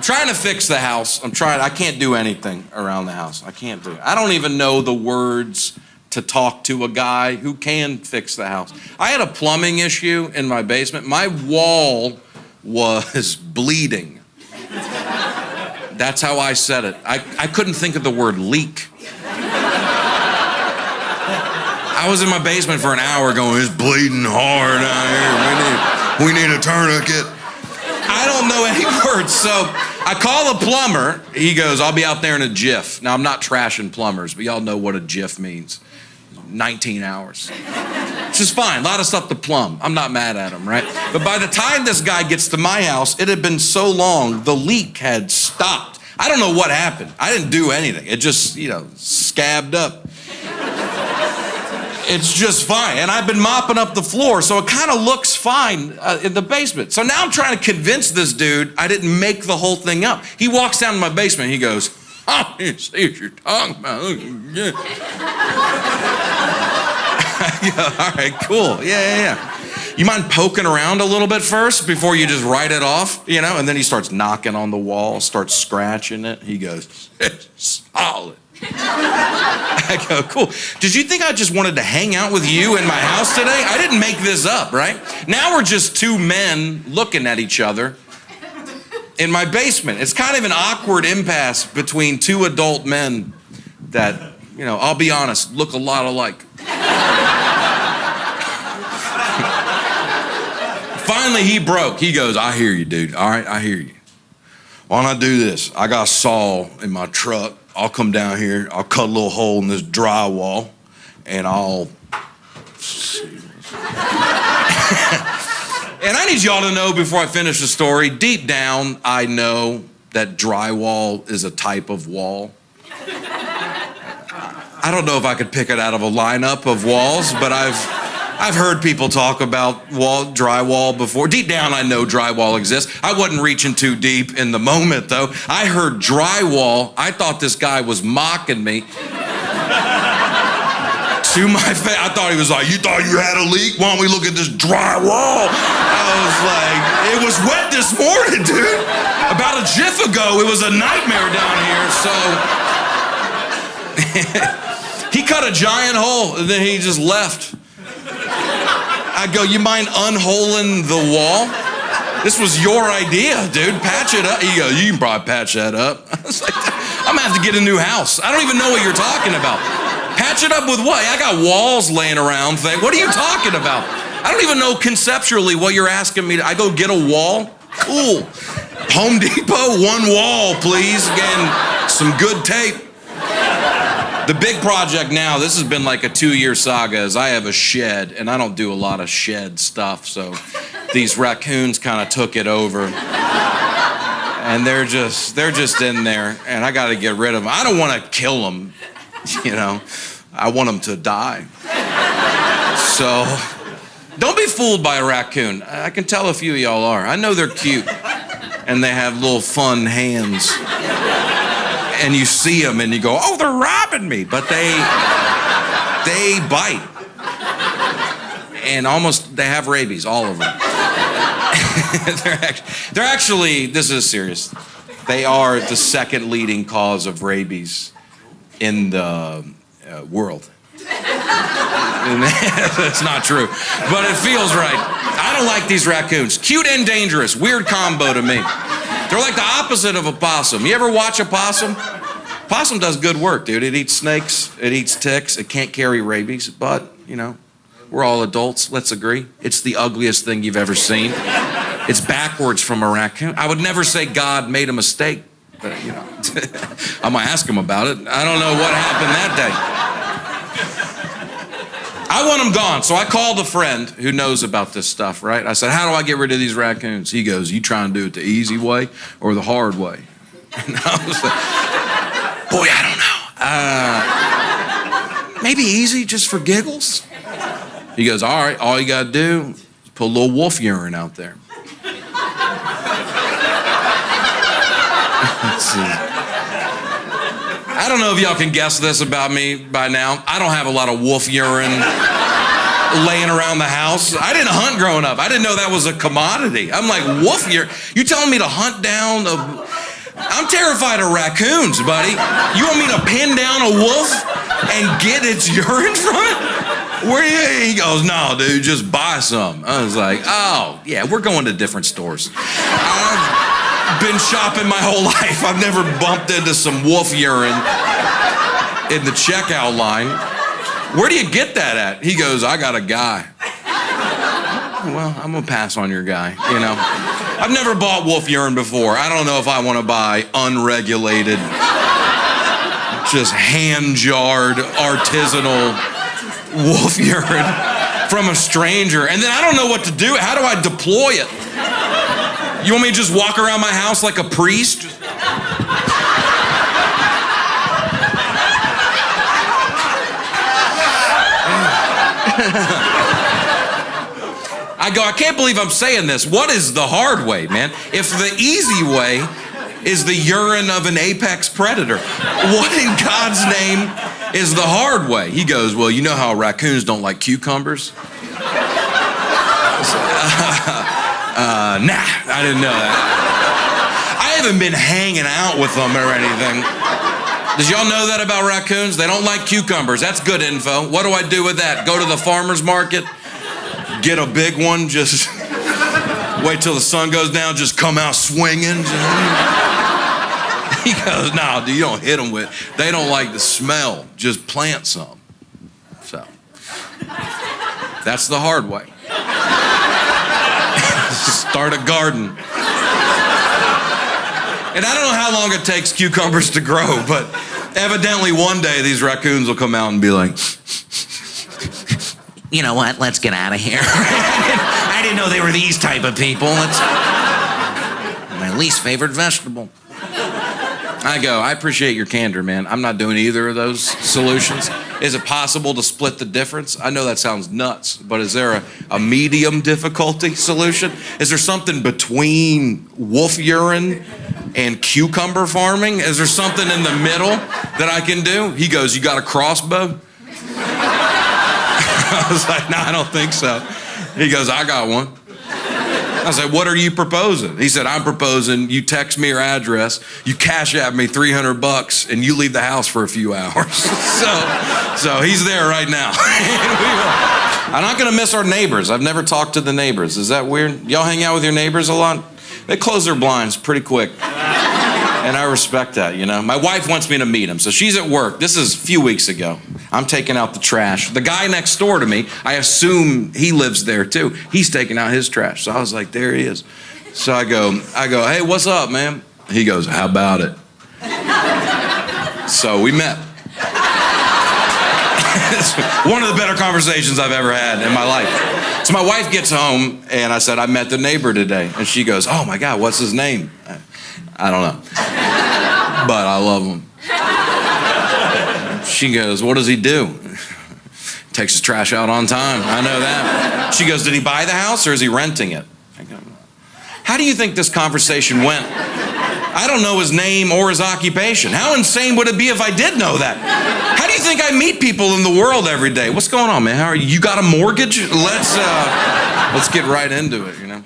I'm trying to fix the house. I can't do anything around the house. I can't do it. I don't even know the words to talk to a guy who can fix the house. I had a plumbing issue in my basement. My wall was bleeding. That's how I said it. I couldn't think of the word leak. I was in my basement for an hour going, it's bleeding hard out here. We need a tourniquet. I don't know any words, so I call the plumber. He goes, I'll be out there in a jiff. Now, I'm not trashing plumbers, but y'all know what a jiff means. 19 hours. Which is fine, a lot of stuff to plumb. I'm not mad at him, right? But by the time this guy gets to my house, it had been so long, the leak had stopped. I don't know what happened. I didn't do anything. It just, scabbed up. It's just fine. And I've been mopping up the floor, so it kind of looks fine in the basement. So now I'm trying to convince this dude I didn't make the whole thing up. He walks down to my basement, he goes, oh, you see what you're talking about. Yeah, all right, cool. Yeah. You mind poking around a little bit first before you just write it off, And then he starts knocking on the wall, starts scratching it. He goes, it's solid. I go, cool. Did you think I just wanted to hang out with you in my house today? I didn't make this up, right? Now we're just two men looking at each other in my basement. It's kind of an awkward impasse between two adult men that, I'll be honest, look a lot alike. Finally, he broke. He goes, I hear you, dude. All right, I hear you. Why don't I do this? I got a saw in my truck. I'll come down here, I'll cut a little hole in this drywall, and I'll... And I need y'all to know before I finish the story, deep down, I know that drywall is a type of wall. I don't know if I could pick it out of a lineup of walls, but I've heard people talk about drywall before. Deep down, I know drywall exists. I wasn't reaching too deep in the moment, though. I heard drywall. I thought this guy was mocking me. To my face. I thought he was like, you thought you had a leak? Why don't we look at this drywall? I was like, it was wet this morning, dude. About a jiff ago, it was a nightmare down here, so... He cut a giant hole, and then he just left. I go, you mind unholing the wall? This was your idea, dude. Patch it up. He goes, you can probably patch that up. I was like, I'm gonna have to get a new house. I don't even know what you're talking about. Patch it up with what? I got walls laying around. What are you talking about? I don't even know conceptually what you're asking me to. I go get a wall? Cool. Home Depot, one wall, please. Again, some good tape. The big project now, this has been like a 2-year saga, is I have a shed, and I don't do a lot of shed stuff, so these raccoons kind of took it over. And they're just in there, and I got to get rid of them. I don't want to kill them, I want them to die. So, don't be fooled by a raccoon. I can tell a few of y'all are. I know they're cute, and they have little fun hands. And you see them and you go, oh, they're robbing me. But they bite. And they have rabies, all of them. they're actually, this is serious. They are the second leading cause of rabies in the world. That's not true, but it feels right. I don't like these raccoons. Cute and dangerous, weird combo to me. They're like the opposite of a possum. You ever watch a possum? Possum does good work, dude. It eats snakes, it eats ticks, it can't carry rabies, but, we're all adults, let's agree. It's the ugliest thing you've ever seen. It's backwards from a raccoon. I would never say God made a mistake, but, I'm gonna ask him about it. I don't know what happened that day. I want them gone, so I called a friend who knows about this stuff, right? I said, how do I get rid of these raccoons? He goes, you trying to do it the easy way or the hard way? And I was like, boy, I don't know. Maybe easy, just for giggles. He goes, all right, all you gotta do is put a little wolf urine out there. Let's see. I don't know if y'all can guess this about me by now. I don't have a lot of wolf urine laying around the house. I didn't hunt growing up. I didn't know that was a commodity. I'm like, wolf urine? You telling me to hunt down I'm terrified of raccoons, buddy. You want me to pin down a wolf and get its urine from it? Where you? He goes, no, dude, just buy some. I was like, oh, yeah, we're going to different stores. I've been shopping my whole life. I've never bumped into some wolf urine in the checkout line. Where do you get that at? He goes, I got a guy. Well, I'm gonna pass on your guy, you know. I've never bought wolf urine before. I don't know if I want to buy unregulated, just hand-jarred, artisanal wolf urine from a stranger. And then I don't know what to do. How do I deploy it? You want me to just walk around my house like a priest? I go, I can't believe I'm saying this. What is the hard way, man? If the easy way is the urine of an apex predator, what in God's name is the hard way? He goes, well, you know how raccoons don't like cucumbers? Nah, I didn't know that. I haven't been hanging out with them or anything. Did y'all know that about raccoons? They don't like cucumbers. That's good info. What do I do with that? Go to the farmer's market, get a big one, just wait till the sun goes down, just come out swinging. He goes, no, dude, you don't hit them with, they don't like the smell. Just plant some. So, that's the hard way. Start a garden. And I don't know how long it takes cucumbers to grow, but evidently one day these raccoons will come out and be like, you know what, let's get out of here. I didn't know they were these type of people. It's my least favorite vegetable. I go, I appreciate your candor, man. I'm not doing either of those solutions. Is it possible to split the difference? I know that sounds nuts, but is there a medium difficulty solution? Is there something between wolf urine and cucumber farming? Is there something in the middle that I can do? He goes, you got a crossbow? I was like, no, I don't think so. He goes, I got one. I was like, what are you proposing? He said, I'm proposing you text me your address, you cash at me $300, and you leave the house for a few hours. So he's there right now. I'm not gonna miss our neighbors. I've never talked to the neighbors. Is that weird? Y'all hang out with your neighbors a lot? They close their blinds pretty quick. And I respect that, you know. My wife wants me to meet him, so she's at work. This is a few weeks ago. I'm taking out the trash. The guy next door to me, I assume he lives there too. He's taking out his trash. So I was like, there he is. So I go, hey, what's up, man? He goes, how about it? So we met. It's one of the better conversations I've ever had in my life. So my wife gets home, and I said, I met the neighbor today. And she goes, oh my God, what's his name? I don't know. But I love him. She goes, what does he do? Takes his trash out on time. I know that. She goes, did he buy the house or is he renting it? I go, how do you think this conversation went? I don't know his name or his occupation. How insane would it be if I did know that? How do you think I meet people in the world every day? What's going on, man? How are you? You got a mortgage? Let's get right into it, you know?